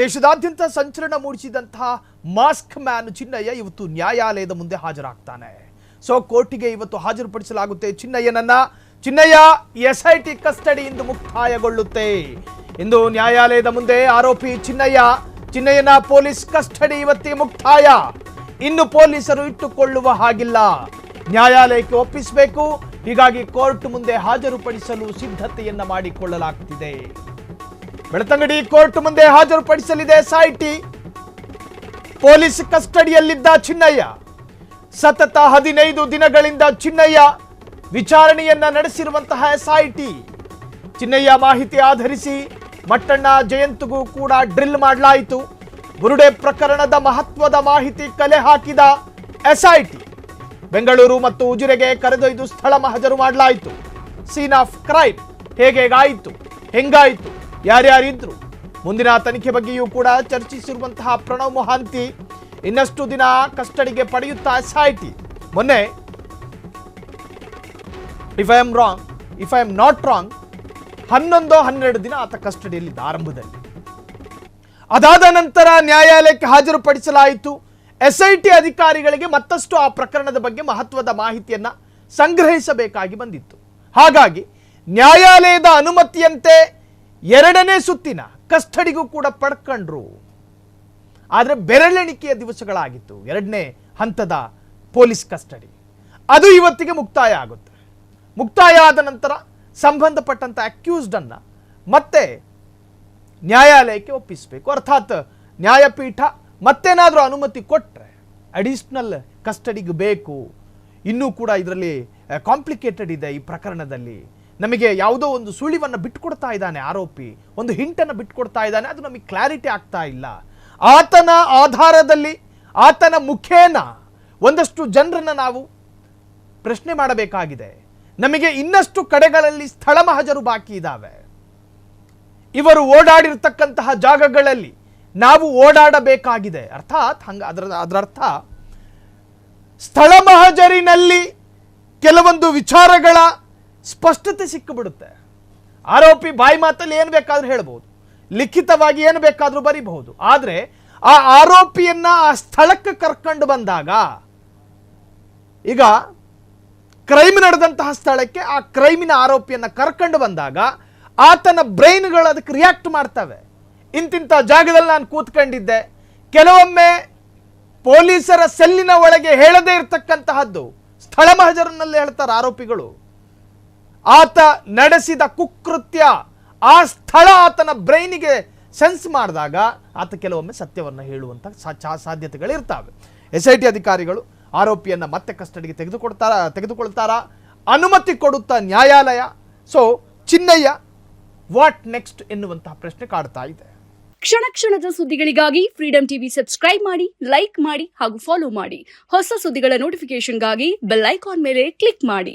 ದೇಶದಾದ್ಯಂತ ಸಂಚಲನ ಮೂಡಿಸಿದಂತಹ mask man Chinnaiah ಇವತ್ತು ನ್ಯಾಯಾಲಯದ ಮುಂದೆ ಹಾಜರಾಗ್ತಾನೆ. ಕೋರ್ಟಿಗೆ ಇವತ್ತು ಹಾಜರುಪಡಿಸಲಾಗುತ್ತೆ ಚಿನ್ನಯ್ಯನನ್ನ. ಚಿನ್ನಯ್ಯ ಎಸ್ಐಟಿ ಕಸ್ಟಡಿಯಿಂದ ಮುಕ್ತಾಯಗೊಳ್ಳುತ್ತೆ. ಇಂದು ನ್ಯಾಯಾಲಯದ ಮುಂದೆ ಆರೋಪಿ ಚಿನ್ನಯ್ಯನ ಪೊಲೀಸ್ ಕಸ್ಟಡಿ ಇವತ್ತಿಗೆ ಮುಕ್ತಾಯ. ಇನ್ನು ಪೊಲೀಸರು ಇಟ್ಟುಕೊಳ್ಳುವ ಹಾಗಿಲ್ಲ, ನ್ಯಾಯಾಲಯಕ್ಕೆ ಒಪ್ಪಿಸಬೇಕು. ಹೀಗಾಗಿ ಕೋರ್ಟ್ ಮುಂದೆ ಹಾಜರುಪಡಿಸಲು ಸಿದ್ಧತೆಯನ್ನ ಮಾಡಿಕೊಳ್ಳಲಾಗುತ್ತಿದೆ. ಬೆಳ್ತಂಗಡಿ ಕೋರ್ಟ್ ಮುಂದೆ ಹಾಜರುಪಡಿಸಲಿದೆ ಎಸ್ಐಟಿ. ಪೊಲೀಸ್ ಕಸ್ಟಡಿಯಲ್ಲಿದ್ದ ಚಿನ್ನಯ್ಯ ಸತತ 15 ದಿನಗಳಿಂದ ಚಿನ್ನಯ್ಯ ವಿಚಾರಣೆಯನ್ನ ನಡೆಸಿರುವಂತಹ ಎಸ್ಐಟಿ. ಚಿನ್ನಯ್ಯ ಮಾಹಿತಿ ಆಧರಿಸಿ ಮಟ್ಟಣ್ಣ ಜಯಂತ್ಗೂ ಕೂಡ ಡ್ರಿಲ್ ಮಾಡಲಾಯಿತು. ಬುರುಡೆ ಪ್ರಕರಣದ ಮಹತ್ವದ ಮಾಹಿತಿ ಕಲೆ ಹಾಕಿದ ಎಸ್ಐಟಿ ಬೆಂಗಳೂರು ಮತ್ತು ಉಜಿರೆಗೆ ಕರೆದೊಯ್ದು ಸ್ಥಳ ಮಹಜರು ಮಾಡಲಾಯಿತು. ಸೀನ್ ಆಫ್ ಕ್ರೈಮ್ ಹೇಗಾಯಿತು, ಹೆಂಗಾಯಿತು, ಯಾರ್ಯಾರಿದ್ರು, ಮುಂದಿನ ತನಿಖೆ ಬಗ್ಗೆಯೂ ಕೂಡ ಚರ್ಚಿಸಿರುವಂತಹ ಪ್ರಣವ್ ಮೊಹಾಂತಿ ಇನ್ನಷ್ಟು ದಿನ ಕಸ್ಟಡಿಗೆ ಪಡೆಯುತ್ತಾ ಎಸ್ಐಟಿ. ಮೊನ್ನೆ if I am not wrong 11-12 ದಿನ ಆತ ಕಸ್ಟಡಿಯಲ್ಲಿದ್ದ ಆರಂಭದಲ್ಲಿ. ಅದಾದ ನಂತರ ನ್ಯಾಯಾಲಯಕ್ಕೆ ಹಾಜರುಪಡಿಸಲಾಯಿತು. ಎಸ್ಐಟಿ ಅಧಿಕಾರಿಗಳಿಗೆ ಮತ್ತಷ್ಟು ಆ ಪ್ರಕರಣದ ಬಗ್ಗೆ ಮಹತ್ವದ ಮಾಹಿತಿಯನ್ನ ಸಂಗ್ರಹಿಸಬೇಕಾಗಿ ಬಂದಿತ್ತು. ಹಾಗಾಗಿ ನ್ಯಾಯಾಲಯದ ಅನುಮತಿಯಂತೆ 2ನೇ ಸುತ್ತಿನ ಕಸ್ಟಡಿಗೂ ಕೂಡ ಪಡ್ಕೊಂಡ್ರು. ಆದರೆ ಬೆರಳೆಣಿಕೆಯ ದಿವಸಗಳಾಗಿತ್ತು 2ನೇ ಹಂತದ ಪೊಲೀಸ್ ಕಸ್ಟಡಿ. ಅದು ಇವತ್ತಿಗೆ ಮುಕ್ತಾಯ ಆಗುತ್ತೆ. ಮುಕ್ತಾಯ ಆದ ನಂತರ ಸಂಬಂಧಪಟ್ಟಂತ ಅಕ್ಯೂಸ್ಡ್ ಅನ್ನ ಮತ್ತೆ ನ್ಯಾಯಾಲಯಕ್ಕೆ ಒಪ್ಪಿಸಬೇಕು. ಅರ್ಥಾತ್ ನ್ಯಾಯಪೀಠ ಮತ್ತೇನಾದರೂ ಅನುಮತಿ ಕೊಟ್ಟರೆ ಅಡಿಷನಲ್ ಕಸ್ಟಡಿಗೆ ಬೇಕು. ಇನ್ನೂ ಕೂಡ ಇದರಲ್ಲಿ ಕಾಂಪ್ಲಿಕೇಟೆಡ್ ಇದೆ. ಈ ಪ್ರಕರಣದಲ್ಲಿ ನಮಗೆ ಯಾವುದೋ ಒಂದು ಸುಳಿವನ್ನು ಬಿಟ್ಟುಕೊಡ್ತಾ ಇದ್ದಾನೆ ಆರೋಪಿ, ಒಂದು ಹಿಂಟನ್ನು ಬಿಟ್ಟುಕೊಡ್ತಾ ಇದ್ದಾನೆ, ಅದು ನಮಗೆ ಕ್ಲಾರಿಟಿ ಆಗ್ತಾ ಇಲ್ಲ. ಆತನ ಆಧಾರದಲ್ಲಿ, ಆತನ ಮುಖೇನ ಒಂದಷ್ಟು ಜನರನ್ನು ನಾವು ಪ್ರಶ್ನೆ ಮಾಡಬೇಕಾಗಿದೆ. ನಮಗೆ ಇನ್ನಷ್ಟು ಕಡೆಗಳಲ್ಲಿ ಸ್ಥಳ ಮಹಜರು ಬಾಕಿ ಇದ್ದಾವೆ. ಇವರು ಓಡಾಡಿರ್ತಕ್ಕಂತಹ ಜಾಗಗಳಲ್ಲಿ ನಾವು ಓಡಾಡಬೇಕಾಗಿದೆ. ಅರ್ಥಾತ್ ಅದರರ್ಥ ಸ್ಥಳ ಮಹಜರಿನಲ್ಲಿ ಕೆಲವೊಂದು ವಿಚಾರಗಳ ಸ್ಪಷ್ಟತೆ ಸಿಕ್ಕಿಬಿಡುತ್ತೆ. ಆರೋಪಿ ಬಾಯಿ ಮಾತಲ್ಲಿ ಏನು ಬೇಕಾದ್ರೂ ಹೇಳ್ಬೋದು, ಲಿಖಿತವಾಗಿ ಏನು ಬೇಕಾದ್ರೂ ಬರೀಬಹುದು. ಆದರೆ ಆ ಆರೋಪಿಯನ್ನ ಆ ಸ್ಥಳಕ್ಕೆ ಕರ್ಕೊಂಡು ಬಂದಾಗ, ಈಗ ಕ್ರೈಮ್ ನಡೆದಂತಹ ಸ್ಥಳಕ್ಕೆ ಆ ಕ್ರೈಮಿನ ಆರೋಪಿಯನ್ನ ಕರ್ಕೊಂಡು ಬಂದಾಗ ಆತನ ಬ್ರೈನ್ಗಳು ಅದಕ್ಕೆ ರಿಯಾಕ್ಟ್ ಮಾಡ್ತವೆ. ಇಂತಿಂಥ ಜಾಗದಲ್ಲಿ ನಾನು ಕೂತ್ಕೊಂಡಿದ್ದೆ. ಕೆಲವೊಮ್ಮೆ ಪೊಲೀಸರ ಸೆಲ್ಲಿನ ಒಳಗೆ ಹೇಳದೇ ಇರತಕ್ಕಂತಹದ್ದು ಸ್ಥಳ ಮಹಜರಿನಲ್ಲಿ ಹೇಳ್ತಾರೆ ಆರೋಪಿಗಳು. ಆತ ನಡೆಸಿದ ಕುಕೃತ್ಯ ಆ ಸ್ಥಳ ಆತನ ಬ್ರೈನಿಗೆ ಸೆನ್ಸ್ ಮಾಡಿದಾಗ ಆತ ಕೆಲವೊಮ್ಮೆ ಸತ್ಯವನ್ನು ಹೇಳುವಂಥ ಸಾಧ್ಯತೆಗಳಿರ್ತವೆ. ಎಸ್ಐಟಿ ಅಧಿಕಾರಿಗಳು ಆರೋಪಿಯನ್ನ ಮತ್ತೆ ಕಸ್ಟಡಿಗೆ ತೆಗೆದುಕೊಳ್ತಾರಾ, ಅನುಮತಿ ಕೊಡುತ್ತಾ ನ್ಯಾಯಾಲಯ. ಚಿನ್ನಯ್ಯ ವಾಟ್ ನೆಕ್ಸ್ಟ್ ಎನ್ನುವಂತಹ ಪ್ರಶ್ನೆ ಕಾಡ್ತಾ ಇದೆ. ಕ್ಷಣ ಕ್ಷಣದ ಸುದ್ದಿಗಳಿಗಾಗಿ ಫ್ರೀಡಂ ಟಿವಿ ಸಬ್ಸ್ಕ್ರೈಬ್ ಮಾಡಿ, ಲೈಕ್ ಮಾಡಿ ಹಾಗೂ ಫಾಲೋ ಮಾಡಿ. ಹೊಸ ಸುದ್ದಿಗಳ ನೋಟಿಫಿಕೇಶನ್ಗಾಗಿ ಬೆಲ್ ಐಕಾನ್ ಮೇಲೆ ಕ್ಲಿಕ್ ಮಾಡಿ.